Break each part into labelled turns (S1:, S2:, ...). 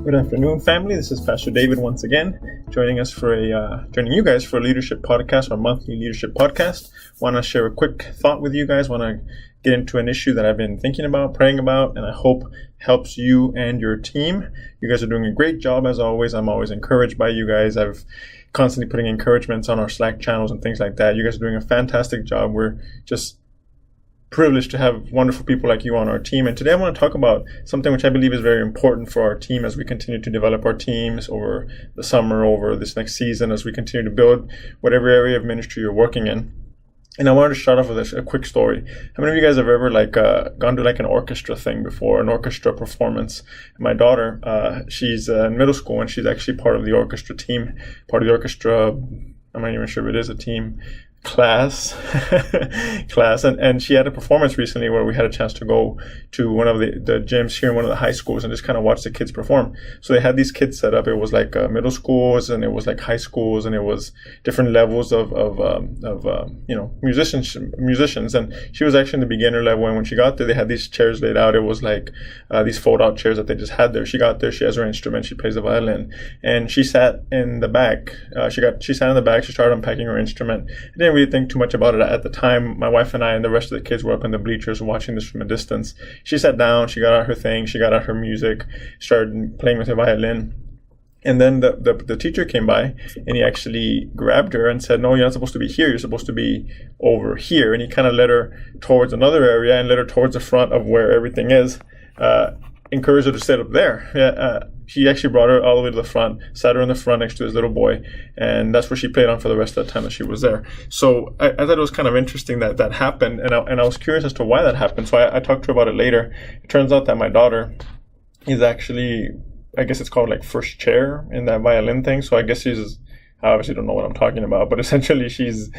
S1: Good afternoon, family. This is Pastor David once again, joining you guys for a leadership podcast, our monthly leadership podcast. Want to share a quick thought with you guys. Want to get into an issue that I've been thinking about, praying about, and I hope helps you and your team. You guys are doing a great job as always. I'm always encouraged by you guys. I've constantly putting encouragements on our Slack channels and things like that. You guys are doing a fantastic job. We're just privileged to have wonderful people like you on our team. And today I want to talk about something which I believe is very important for our team as we continue to develop our teams over the summer, over this next season, as we continue to build whatever area of ministry you're working in. And I wanted to start off with a quick story. How many of you guys have ever gone to an orchestra thing before, an orchestra performance? My daughter, she's in middle school and she's actually part of the orchestra team, I'm not even sure if it is a team, class and she had a performance recently where we had a chance to go to one of the gyms here in one of the high schools and just kind of watch the kids perform. So they had these kids set up. It was like middle schools and it was like high schools and it was different levels of musicians, and she was actually in the beginner level. And when she got there, they had these chairs laid out. It was like these fold out chairs that they just had there. She got there, she has her instrument, she plays the violin, and she sat in the back. She sat in the back, she started unpacking her instrument. I didn't really think too much about it at the time. My wife and I and the rest of the kids were up in the bleachers watching this from a distance. She sat down, she got out her thing, she got out her music, started playing with her violin. And then the teacher came by and he actually grabbed her and said, "No, you're not supposed to be here. You're supposed to be over here." And he kind of led her towards another area and led her towards the front of where everything is. Encouraged her to sit up there. He actually brought her all the way to the front, sat her in the front next to his little boy, and that's where she played on for the rest of the time that she was there. So I thought it was kind of interesting that happened, and I was curious as to why that happened. So I talked to her about it later. It turns out that my daughter is actually, I guess it's called like first chair in that violin thing. So I guess I obviously don't know what I'm talking about, but essentially she's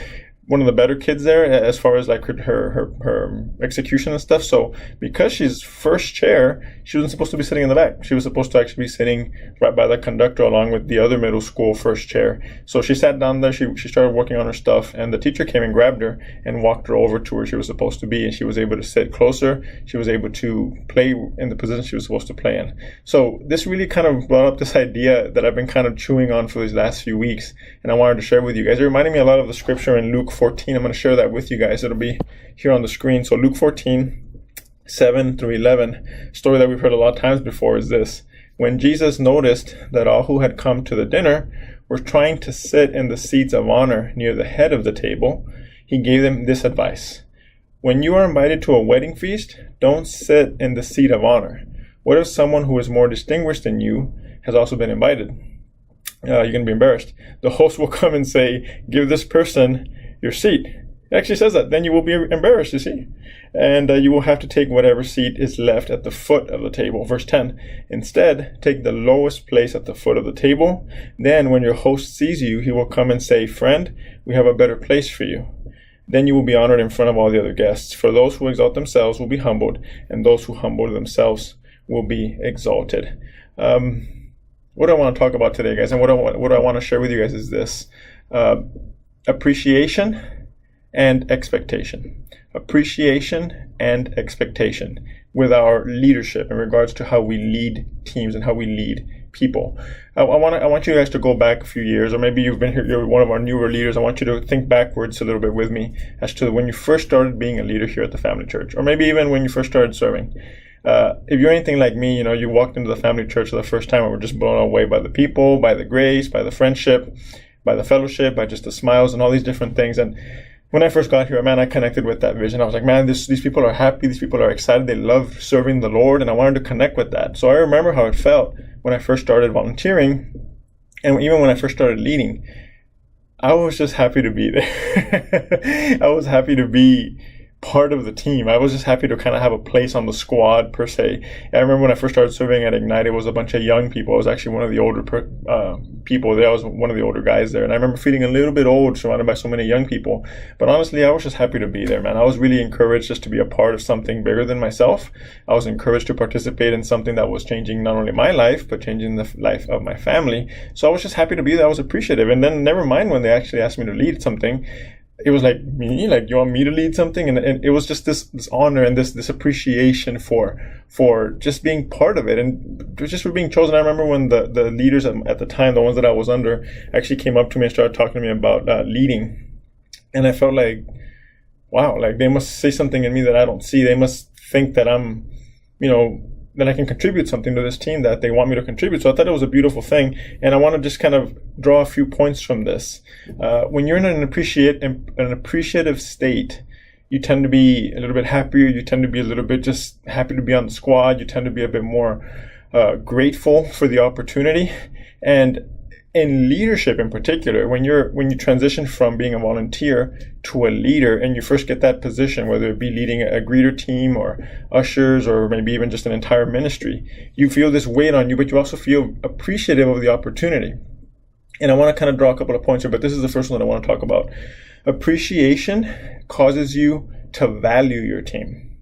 S1: one of the better kids there as far as like her execution and stuff. So because she's first chair, she wasn't supposed to be sitting in the back. She was supposed to actually be sitting right by the conductor along with the other middle school first chair. So she sat down there, she started working on her stuff, and the teacher came and grabbed her and walked her over to where she was supposed to be, and she was able to sit closer. She was able to play in the position she was supposed to play in. So this really kind of brought up this idea that I've been kind of chewing on for these last few weeks, and I wanted to share with you guys. It reminded me a lot of the scripture in Luke 14. I'm going to share that with you guys. It'll be here on the screen. So Luke 14, 7 through 11, story that we've heard a lot of times before is this. When Jesus noticed that all who had come to the dinner were trying to sit in the seats of honor near the head of the table, he gave them this advice. When you are invited to a wedding feast, don't sit in the seat of honor. What if someone who is more distinguished than you has also been invited? You're going to be embarrassed. The host will come and say, "Give this person your seat." It actually says that. Then you will be embarrassed, you see. And you will have to take whatever seat is left at the foot of the table. Verse 10, instead, take the lowest place at the foot of the table. Then when your host sees you, he will come and say, "Friend, we have a better place for you." Then you will be honored in front of all the other guests. For those who exalt themselves will be humbled, and those who humble themselves will be exalted. What I want to talk about today, guys, and what I want to share with you guys is this. Appreciation and expectation. Appreciation and expectation with our leadership in regards to how we lead teams and how we lead people. I want you guys to go back a few years, or maybe you've been here, you're one of our newer leaders. I want you to think backwards a little bit with me as to when you first started being a leader here at the Family Church, or maybe even when you first started serving. If you're anything like me, you walked into the Family Church for the first time and were just blown away by the people, by the grace, by the friendship, by the fellowship, by just the smiles and all these different things. And when I first got here, man, I connected with that vision. I was like, man, these people are happy. These people are excited. They love serving the Lord. And I wanted to connect with that. So I remember how it felt when I first started volunteering. And even when I first started leading, I was just happy to be there. I was happy to be part of the team. I was just happy to kind of have a place on the squad per se. I remember when I first started serving at Ignite, it was a bunch of young people. I was actually one of the older people there. I was one of the older guys there. And I remember feeling a little bit old surrounded by so many young people. But honestly, I was just happy to be there, man. I was really encouraged just to be a part of something bigger than myself. I was encouraged to participate in something that was changing not only my life, but changing the life of my family. So I was just happy to be there. I was appreciative. And then never mind when they actually asked me to lead something, it was like, me, like, you want me to lead something? And it was just this honor and this appreciation for just being part of it, and just for being chosen. I remember when the leaders at the time, the ones that I was under, actually came up to me and started talking to me about leading. And I felt like, wow, like they must see something in me that I don't see. They must think that I'm, that I can contribute something to this team that they want me to contribute. So I thought it was a beautiful thing. And I want to just kind of draw a few points from this. When you're in an appreciative state, you tend to be a little bit happier. You tend to be a little bit just happy to be on the squad. You tend to be a bit more grateful for the opportunity. And in leadership in particular, when you transition from being a volunteer to a leader, and you first get that position, whether it be leading a greeter team or ushers or maybe even just an entire ministry, you feel this weight on you, but you also feel appreciative of the opportunity. And I want to kind of draw a couple of points here, but this is the first one that I want to talk about. Appreciation causes you to value your team.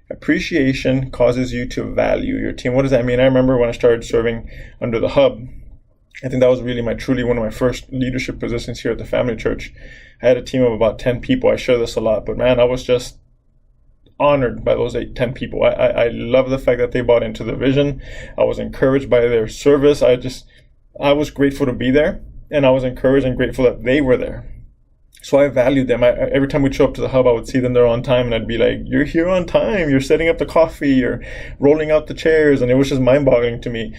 S1: Appreciation causes you to value your team. What does that mean? I remember when I started serving under the Hub, I think that was really truly one of my first leadership positions here at the family church. I had a team of about 10 people. I share this a lot, but man, I was just honored by those 10 people. I love the fact that they bought into the vision. I was encouraged by their service. I was grateful to be there, and I was encouraged and grateful that they were there. So I valued them. Every time we'd show up to the Hub, I would see them there on time, and I'd be like, you're here on time. You're setting up the coffee. You're rolling out the chairs. And it was just mind-boggling to me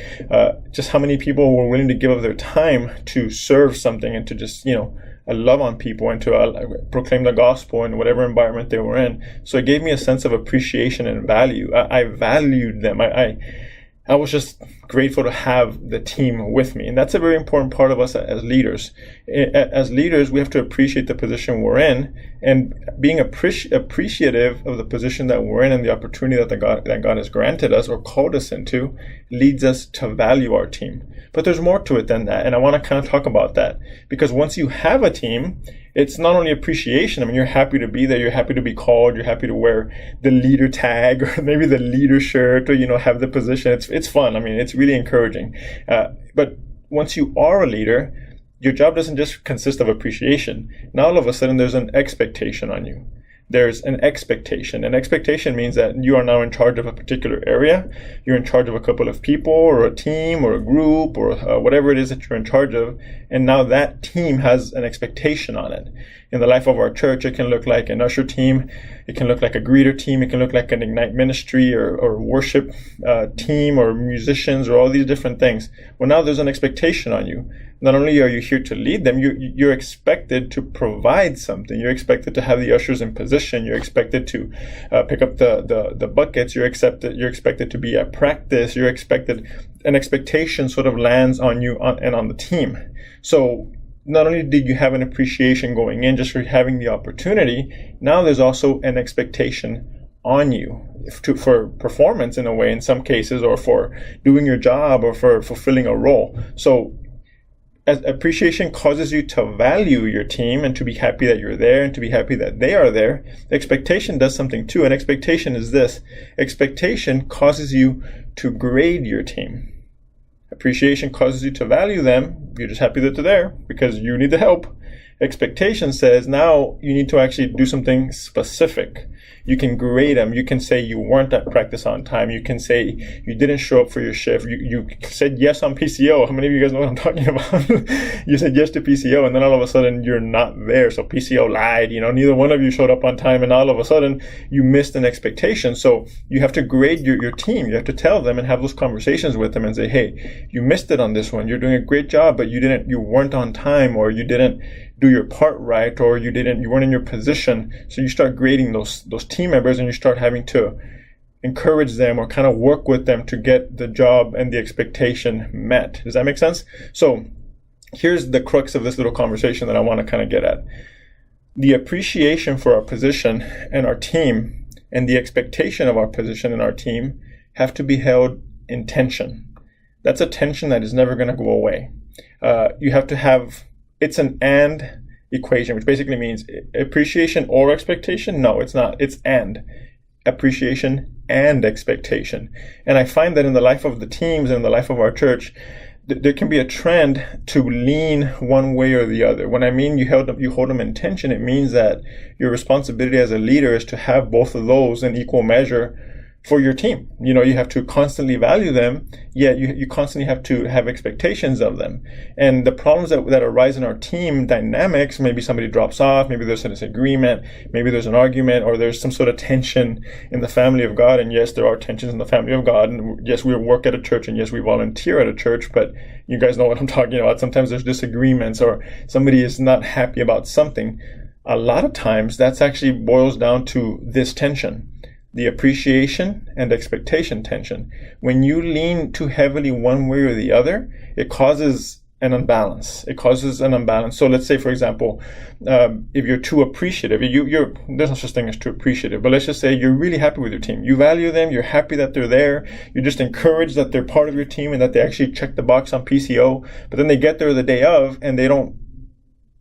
S1: just how many people were willing to give of their time to serve something and to just, love on people and to proclaim the gospel in whatever environment they were in. So it gave me a sense of appreciation and value. I valued them. I was just grateful to have the team with me. And that's a very important part of us as leaders. As leaders, we have to appreciate the position we're in, and being appreciative of the position that we're in and the opportunity that God has granted us or called us into leads us to value our team. But there's more to it than that. And I want to kind of talk about that, because once you have a team, it's not only appreciation. I mean, you're happy to be there. You're happy to be called. You're happy to wear the leader tag or maybe the leader shirt, or, have the position. It's fun. I mean, it's really encouraging. But once you are a leader, your job doesn't just consist of appreciation. Now, all of a sudden, there's an expectation on you. There's an expectation. An expectation means that you are now in charge of a particular area. You're in charge of a couple of people or a team or a group or whatever it is that you're in charge of. And now that team has an expectation on it. In the life of our church, it can look like an usher team. It can look like a greeter team. It can look like an Ignite ministry or worship team or musicians or all these different things. Well, now there's an expectation on you. Not only are you here to lead them, you're expected to provide something. You're expected to have the ushers in position. You're expected to pick up the buckets. You're expected to be at practice. An expectation sort of lands on you and on the team. So not only did you have an appreciation going in just for having the opportunity, now there's also an expectation on you for performance in a way, in some cases, or for doing your job or for fulfilling a role. So as appreciation causes you to value your team and to be happy that you're there and to be happy that they are there, expectation does something too. And expectation is this. Expectation causes you to grade your team. Appreciation causes you to value them. You're just happy that they're there because you need the help. Expectation says now you need to actually do something specific. You can grade them. You can say you weren't at practice on time. You can say you didn't show up for your shift. You said yes on PCO. How many of you guys know what I'm talking about? You said yes to PCO, and then all of a sudden you're not there. So PCO lied. Neither one of you showed up on time, and all of a sudden you missed an expectation. So you have to grade your team. You have to tell them and have those conversations with them and say, hey, you missed it on this one. You're doing a great job, but you weren't on time, or you didn't do your part right, or you weren't in your position. So you start grading those team members, and you start having to encourage them or kind of work with them to get the job and the expectation met. Does that make sense? So here's the crux of this little conversation that I want to kind of get at. The appreciation for our position and our team and the expectation of our position and our team have to be held in tension. That's a tension that is never going to go away. You have to have, it's an and equation, which basically means appreciation or expectation. No, it's not. It's and. Appreciation and expectation. And I find that in the life of the teams and in the life of our church, there can be a trend to lean one way or the other. When I mean you hold them in tension, it means that your responsibility as a leader is to have both of those in equal measure for your team. You have to constantly value them, yet you constantly have to have expectations of them. And the problems that arise in our team dynamics, maybe somebody drops off, maybe there's a disagreement, maybe there's an argument, or there's some sort of tension in the family of God. And yes, there are tensions in the family of God. And yes, we work at a church, and yes, we volunteer at a church, but you guys know what I'm talking about. Sometimes there's disagreements, or somebody is not happy about something. A lot of times that's actually boils down to this tension. The appreciation and expectation tension. When you lean too heavily one way or the other, it causes an unbalance. So let's say, for example, if you're too appreciative, there's no such thing as too appreciative, but let's just say you're really happy with your team. You value them. You're happy that they're there. You're just encouraged that they're part of your team and that they actually check the box on PCO. But then they get there the day of and they don't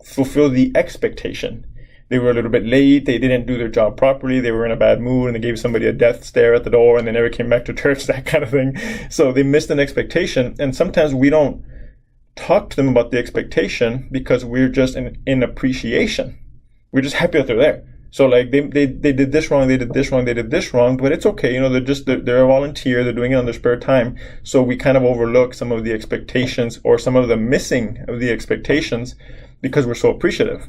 S1: fulfill the expectation. They were a little bit late. They didn't do their job properly. They were in a bad mood, and they gave somebody a death stare at the door, and they never came back to church, that kind of thing. So they missed an expectation. And sometimes we don't talk to them about the expectation because we're just in appreciation. We're just happy that they're there. So like they did this wrong, they did this wrong, they did this wrong, but it's okay. They're a volunteer. They're doing it on their spare time. So we kind of overlook some of the expectations or some of the missing of the expectations because we're so appreciative.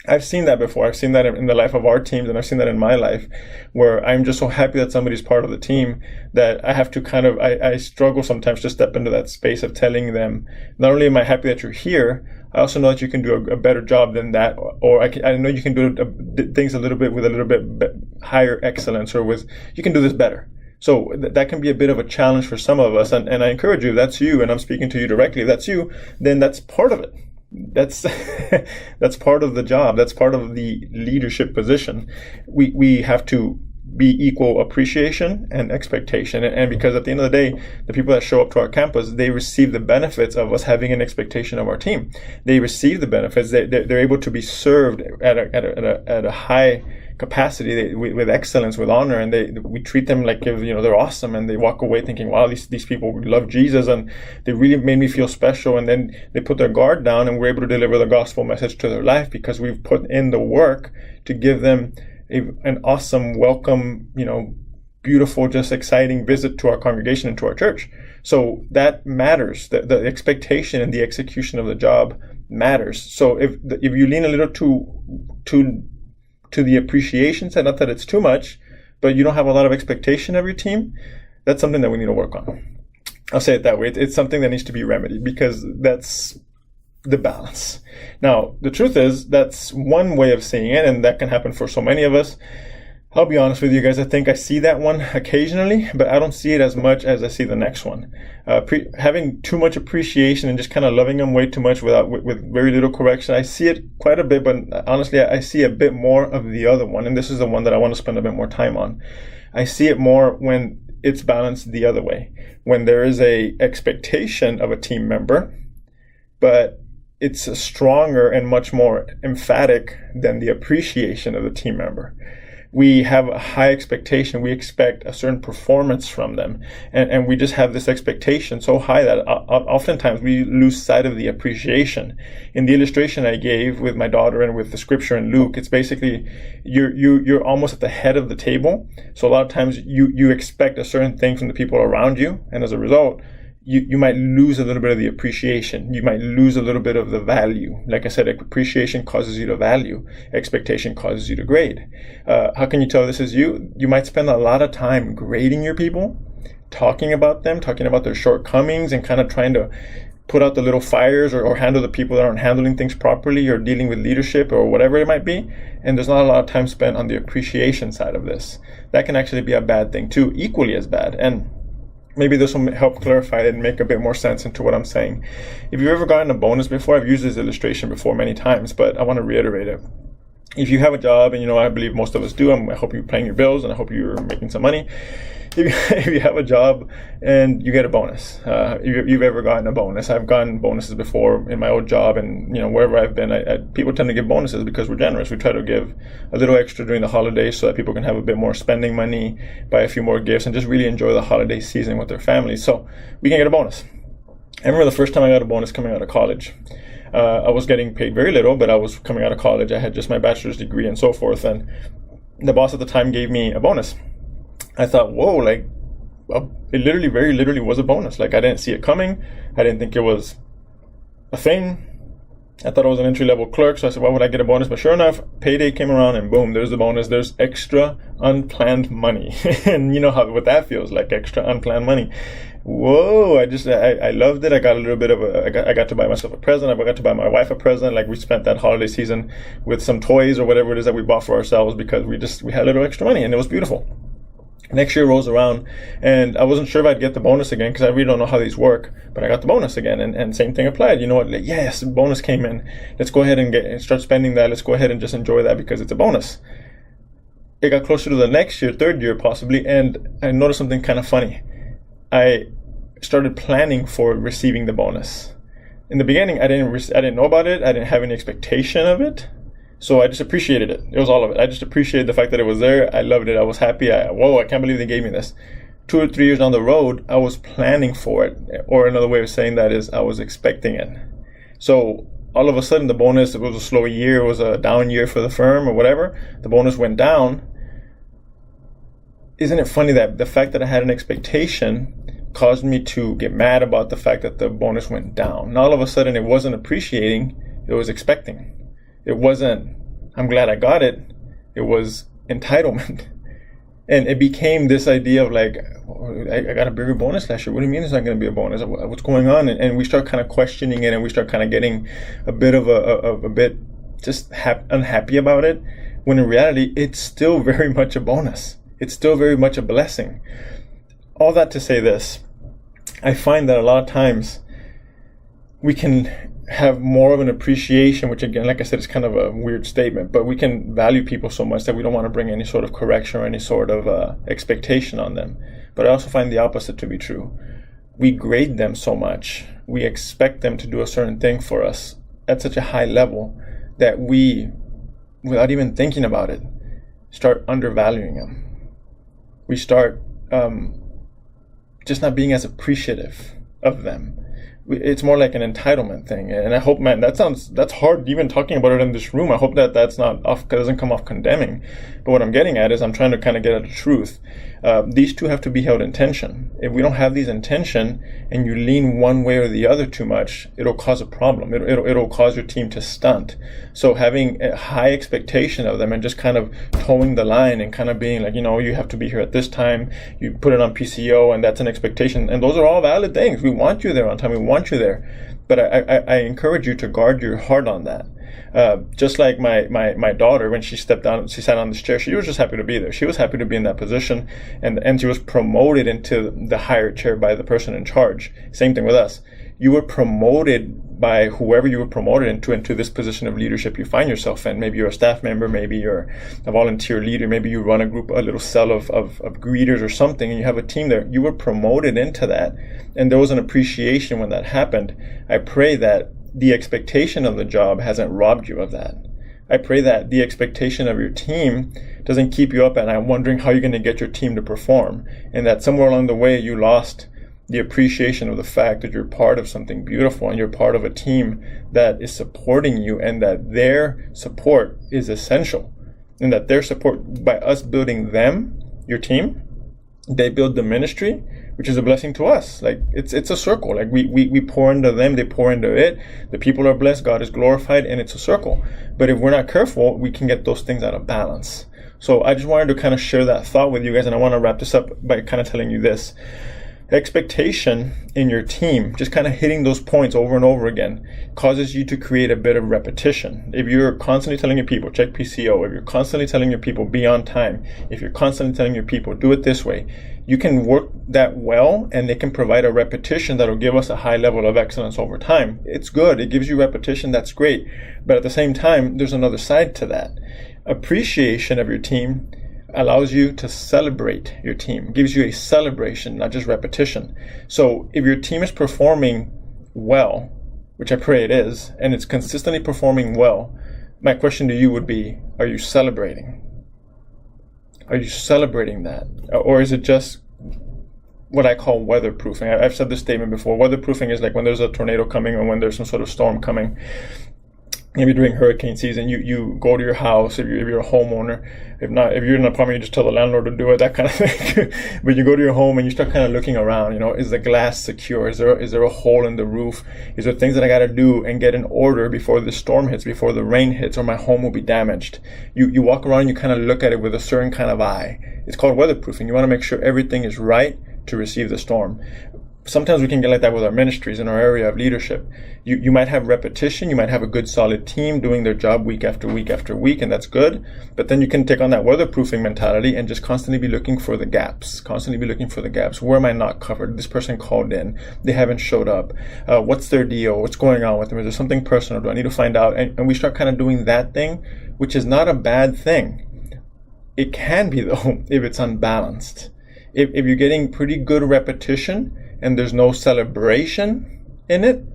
S1: I've seen that before. I've seen that in the life of our teams, and I've seen that in my life, where I'm just so happy that somebody's part of the team that I have to I struggle sometimes to step into that space of telling them, not only am I happy that you're here, I also know that you can do a better job than that, or I know you can do things with a little bit higher excellence, or you can do this better. So that can be a bit of a challenge for some of us, and I encourage you, if that's you, and I'm speaking to you directly, if that's you, then that's part of it. That's part of the job. That's part of the leadership position. We have to be equal appreciation and expectation. And because at the end of the day, the people that show up to our campus, they receive the benefits of us having an expectation of our team. They receive the benefits. They're able to be served at a high capacity, with excellence, with honor, and we treat them like they're awesome, and they walk away thinking, wow, these people love Jesus, and they really made me feel special. And then they put their guard down, and we're able to deliver the gospel message to their life because we've put in the work to give them an awesome, welcome, beautiful, just exciting visit to our congregation and to our church. So that matters. The expectation and the execution of the job matters. So if you lean a little to the appreciation side, not that it's too much, but you don't have a lot of expectation of your team, that's something that we need to work on. I'll say it that way. It's something that needs to be remedied because that's the balance. Now, the truth is that's one way of seeing it, and that can happen for so many of us. I'll be honest with you guys, I think I see that one occasionally, but I don't see it as much as I see the next one. Having too much appreciation and just kind of loving them way too much with very little correction, I see it quite a bit, but honestly, I see a bit more of the other one, and this is the one that I want to spend a bit more time on. I see it more when it's balanced the other way, when there is a expectation of a team member, but it's stronger and much more emphatic than the appreciation of the team member. We have a high expectation. We expect a certain performance from them. And we just have this expectation so high that oftentimes we lose sight of the appreciation. In the illustration I gave with my daughter and with the scripture in Luke, it's basically you're almost at the head of the table. So a lot of times you expect a certain thing from the people around you. And as a result, you might lose a little bit of the appreciation. You might lose a little bit of the value. Like I said, appreciation causes you to value. Expectation causes you to grade. How can you tell this is you? You might spend a lot of time grading your people, talking about them, talking about their shortcomings, and kind of trying to put out the little fires or handle the people that aren't handling things properly or dealing with leadership or whatever it might be. And there's not a lot of time spent on the appreciation side of this. That can actually be a bad thing too, equally as bad. And maybe this will help clarify it and make a bit more sense into what I'm saying. If you've ever gotten a bonus before, I've used this illustration before many times, but I want to reiterate it. If you have a job, and I believe most of us do, I hope you're paying your bills and I hope you're making some money. If you have a job and you get a bonus, if you've ever gotten a bonus, I've gotten bonuses before in my old job, and wherever I've been, people tend to give bonuses because we're generous. We try to give a little extra during the holidays so that people can have a bit more spending money, buy a few more gifts, and just really enjoy the holiday season with their families. So we can get a bonus. I remember the first time I got a bonus coming out of college. I was getting paid very little, but I was coming out of college. I had just my bachelor's degree and so forth. And the boss at the time gave me a bonus. I thought, whoa, like, it literally, very literally was a bonus. Like, I didn't see it coming. I didn't think it was a thing. I thought I was an entry-level clerk, so I said, why would I get a bonus? But sure enough, payday came around, and boom, there's the bonus. There's extra unplanned money. And you know what that feels like, extra unplanned money. Whoa, I loved it. I got a little bit of I got to buy myself a present. I got to buy my wife a present. Like, we spent that holiday season with some toys or whatever it is that we bought for ourselves because we had a little extra money, and it was beautiful. Next year rolls around, and I wasn't sure if I'd get the bonus again because I really don't know how these work, but I got the bonus again, and same thing applied. You know what? Like, yes, bonus came in. Let's go ahead and start spending that. Let's go ahead and just enjoy that because it's a bonus. It got closer to the next year, third year possibly, and I noticed something kind of funny. I started planning for receiving the bonus. In the beginning, I didn't know about it. I didn't have any expectation of it. So I just appreciated it. It was all of it. I just appreciated the fact that it was there. I loved it. I was happy. I can't believe they gave me this. 2 or 3 years down the road, I was planning for it. Or another way of saying that is I was expecting it. So all of a sudden, the bonus, it was a slow year. It was a down year for the firm or whatever. The bonus went down. Isn't it funny that the fact that I had an expectation caused me to get mad about the fact that the bonus went down? And all of a sudden, it wasn't appreciating. It was expecting. It wasn't, I'm glad I got it. It was entitlement. And it became this idea of like, I got a bigger bonus last year. What do you mean it's not going to be a bonus? What's going on? And we start kind of questioning it, and we start kind of getting a bit of a bit just unhappy about it. When in reality, it's still very much a bonus. It's still very much a blessing. All that to say this, I find that a lot of times we can have more of an appreciation, which again, like I said, is kind of a weird statement, but we can value people so much that we don't want to bring any sort of correction or any sort of expectation on them. But I also find the opposite to be true. We grade them so much, we expect them to do a certain thing for us at such a high level that we, without even thinking about it, start undervaluing them. We start just not being as appreciative of them. It's more like an entitlement thing. And I hope, man, that's hard even talking about it in this room. I hope that doesn't come off condemning. But what I'm getting at is I'm trying to kind of get at the truth. These two have to be held in tension. If we don't have these in tension and you lean one way or the other too much, it'll cause a problem. It'll cause your team to stunt. So having a high expectation of them and just kind of towing the line and kind of being like, you have to be here at this time. You put it on PCO and that's an expectation. And those are all valid things. We want you there on time. We want you there. But I encourage you to guard your heart on that. Just like my daughter, when she stepped down, she sat on this chair, she was just happy to be there. She was happy to be in that position, and she was promoted into the higher chair by the person in charge. Same thing with us. You were promoted by whoever you were promoted into this position of leadership you find yourself in. Maybe you're a staff member, maybe you're a volunteer leader, maybe you run a little cell of greeters or something, and you have a team there. You were promoted into that, and there was an appreciation when that happened. I pray that the expectation of the job hasn't robbed you of that. I pray that the expectation of your team doesn't keep you up at night wondering how you're going to get your team to perform, and that somewhere along the way you lost the appreciation of the fact that you're part of something beautiful and you're part of a team that is supporting you, and that their support is essential, and that their support, by us building them, your team, they build the ministry, which is a blessing to us. Like it's a circle. Like we pour into them, they pour into it. The people are blessed, God is glorified, and it's a circle. But if we're not careful, we can get those things out of balance. So I just wanted to kind of share that thought with you guys, and I want to wrap this up by kind of telling you this. Expectation in your team, just kind of hitting those points over and over again, causes you to create a bit of repetition. If you're constantly telling your people, check PCO, if you're constantly telling your people, be on time, if you're constantly telling your people, do it this way, you can work that well, and it can provide a repetition that'll give us a high level of excellence over time. It's good. It gives you repetition. That's great. But at the same time, there's another side to that. Appreciation of your team allows you to celebrate your team, gives you a celebration, not just repetition. So if your team is performing well, which I pray it is, and it's consistently performing well, my question to you would be, are you celebrating? Are you celebrating that? Or is it just what I call weatherproofing. I've said this statement before. Weatherproofing is like when there's a tornado coming or when there's some sort of storm coming. Maybe during hurricane season, you go to your house, if you're a homeowner. If you're in an apartment, you just tell the landlord to do it, that kind of thing. But you go to your home and you start kind of looking around, is the glass secure? Is there a hole in the roof? Is there things that I got to do and get in order before the storm hits, before the rain hits, or my home will be damaged? You walk around and you kind of look at it with a certain kind of eye. It's called weatherproofing. You want to make sure everything is right to receive the storm. Sometimes we can get like that with our ministries in our area of leadership. You might have repetition, you might have a good solid team doing their job week after week after week, and that's good. But then you can take on that weatherproofing mentality and just constantly be looking for the gaps. Where am I not covered? This person called in, they haven't showed up. What's their deal? What's going on with them? Is there something personal? Do I need to find out? And we start kind of doing that thing, which is not a bad thing. It can be though, if it's unbalanced. If you're getting pretty good repetition, and there's no celebration in it,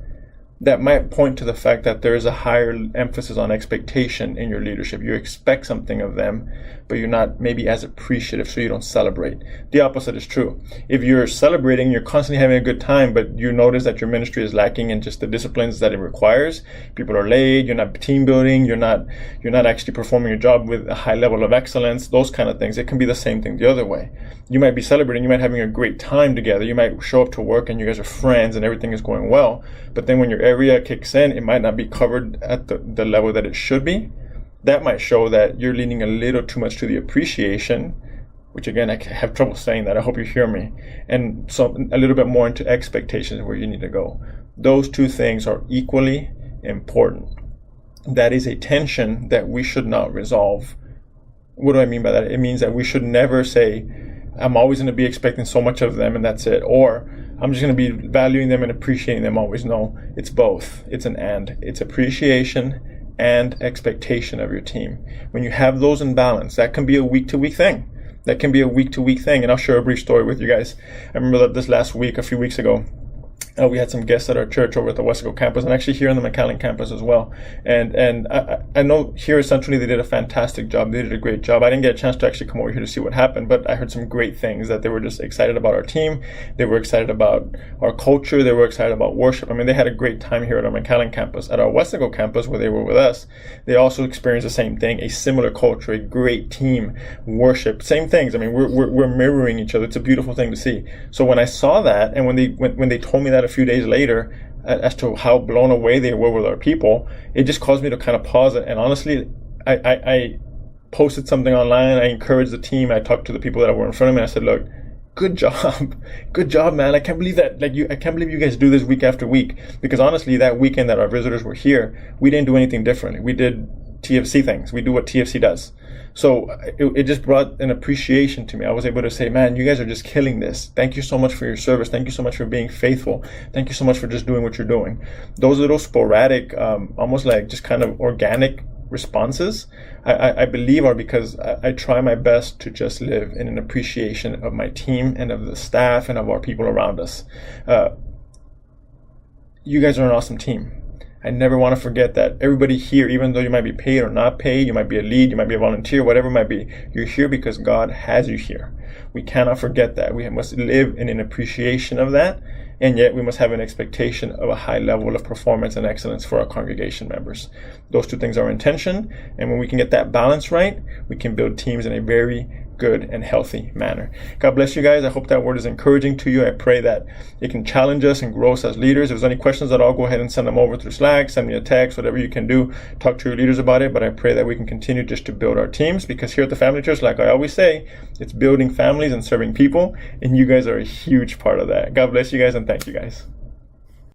S1: that might point to the fact that there is a higher emphasis on expectation in your leadership. You expect something of them, but you're not maybe as appreciative, so you don't celebrate. The opposite is true. If you're celebrating, you're constantly having a good time, but you notice that your ministry is lacking in just the disciplines that it requires. People are late, you're not team building, you're not actually performing your job with a high level of excellence, those kind of things. It can be the same thing the other way. You might be celebrating, you might be having a great time together, you might show up to work and you guys are friends and everything is going well, but then when your area kicks in, it might not be covered at the level that it should be. That might show that you're leaning a little too much to the appreciation, which again, I have trouble saying that. I hope you hear me. And so a little bit more into expectations where you need to go. Those two things are equally important. That is a tension that we should not resolve. What do I mean by that? It means that we should never say, I'm always going to be expecting so much of them and that's it. Or I'm just going to be valuing them and appreciating them always. No, it's both. It's an and. It's appreciation and expectation of your team. When you have those in balance, that can be a week-to-week thing. And I'll share a brief story with you guys. I remember that this last week, a few weeks ago, we had some guests at our church over at the Wesco campus, and actually here on the McAllen campus as well. And I know here centrally they did a fantastic job. They did a great job. I didn't get a chance to actually come over here to see what happened, but I heard some great things, that they were just excited about our team. They were excited about our culture. They were excited about worship. I mean, they had a great time here at our McAllen campus. At our Wesco campus, where they were with us, they also experienced the same thing, a similar culture, a great team, worship, same things. I mean, we're mirroring each other. It's a beautiful thing to see. So when I saw that, and when they told me that a few days later, as to how blown away they were with our people, it just caused me to kind of pause it. And honestly, I posted something online. I encouraged the team. I talked to the people that were in front of me. I said, look, good job, man. I can't believe that. I can't believe you guys do this week after week. Because honestly, that weekend that our visitors were here, we didn't do anything differently. We did TFC things. We do what TFC does. So it just brought an appreciation to me. I was able to say, man, you guys are just killing this. Thank you so much for your service. Thank you so much for being faithful. Thank you so much for just doing what you're doing. Those little sporadic, almost like just kind of organic responses, I believe are because I try my best to just live in an appreciation of my team and of the staff and of our people around us. You guys are an awesome team. I never want to forget that everybody here, even though you might be paid or not paid, you might be a lead, you might be a volunteer, whatever it might be, you're here because God has you here. We cannot forget that. We must live in an appreciation of that, and yet we must have an expectation of a high level of performance and excellence for our congregation members. Those two things are in tension, and when we can get that balance right, we can build teams in a very good and healthy manner. God bless you guys. I hope that word is encouraging to you. I pray that it can challenge us and grow us as leaders. If there's any questions at all, go ahead and send them over through Slack, send me a text, whatever you can do. Talk to your leaders about it. But I pray that we can continue just to build our teams, because here at the Family Church, like I always say, it's building families and serving people, and you guys are a huge part of that. God bless you guys, and thank you guys.